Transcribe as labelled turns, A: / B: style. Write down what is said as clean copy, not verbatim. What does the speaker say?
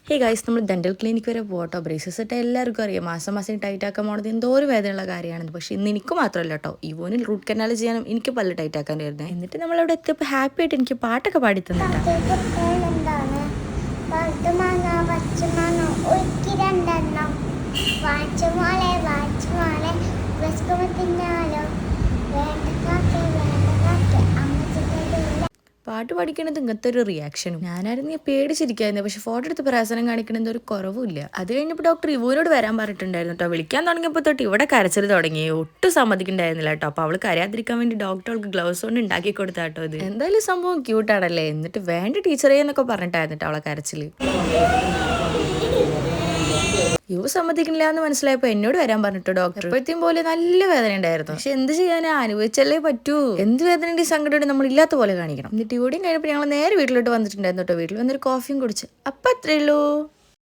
A: Hey guys, നമ്മൾ dental clinic വരെ പോകട്ടോ. ബ്രേസസ് ഇട്ട് എല്ലാവർക്കും അറിയാം മാസം മാസം ടൈറ്റ് ആക്കാൻ പോണത് എന്തോ ഒരു വേദനയുള്ള കാര്യമാണ്. പക്ഷെ ഇന്ന് എനിക്ക് മാത്രമല്ല കേട്ടോ, ഇവനിൽ റൂട്ട് കനാൽ ചെയ്യാനും എനിക്ക് പല്ല് ടൈറ്റ് ആക്കാൻ വരുന്നത്. എന്നിട്ട് നമ്മളവിടെ എത്തിയപ്പോൾ ഹാപ്പി ആയിട്ട് എനിക്ക് പാട്ടൊക്കെ പാടി തന്നിട്ടാണ്. പാട്ട് പഠിക്കണത് ഇങ്ങനത്തെ ഒരു റിയാക്ഷനും. ഞാനായിരുന്നു പേടിച്ചിരിക്കായിരുന്നു. പക്ഷെ ഫോട്ടോ എടുത്ത് പ്രയാസനം കാണിക്കണത് ഒരു കുറവുമില്ല. അത് കഴിഞ്ഞപ്പോൾ ഡോക്ടർ ഇവനോട് വരാൻ പറഞ്ഞിട്ടുണ്ടായിരുന്നു കേട്ടോ. വിളിക്കാൻ തുടങ്ങിയപ്പോൾ തൊട്ട് ഇവിടെ കരച്ചിൽ തുടങ്ങി. ഒട്ടും സമ്മതിക്കണ്ടായിരുന്നില്ല കേട്ടോ. അപ്പോൾ അവൾ കരയാതിരിക്കാൻ വേണ്ടി ഡോക്ടർ അവൾക്ക് ഗ്ലൗസ് കൊണ്ട് ഉണ്ടാക്കി കൊടുത്താട്ടോ. ഇത് എന്തായാലും സംഭവം ക്യൂട്ടാണല്ലേ. എന്നിട്ട് വേണ്ട ടീച്ചറേ എന്നൊക്കെ പറഞ്ഞിട്ടായിരുന്നു അവളെ കരച്ചിൽ. യു സമ്മതിക്കണില്ല എന്ന് മനസ്സിലായപ്പോൾ എന്നോട് വരാൻ പറഞ്ഞിട്ട് ഡോക്ടർ. ഇപ്പോഴത്തെയും പോലെ നല്ല വേദന ഉണ്ടായിരുന്നു. പക്ഷെ എന്ത് ചെയ്യാനാ, അനുഭവിച്ചല്ലേ പറ്റൂ. എന്ത് വേദനയുടെ സങ്കടം നമ്മൾ ഇല്ലാത്ത പോലെ കാണിക്കണം. എന്നിട്ട് ഇവിടെയും കഴിഞ്ഞപ്പോൾ ഞങ്ങൾ നേരെ വീട്ടിലോട്ട് വന്നിട്ടുണ്ടായിരുന്നു കേട്ടോ. വീട്ടിൽ വന്നൊരു കോഫിയും കുടിച്ച് അപ്പം അത്രേ ഉള്ളൂ.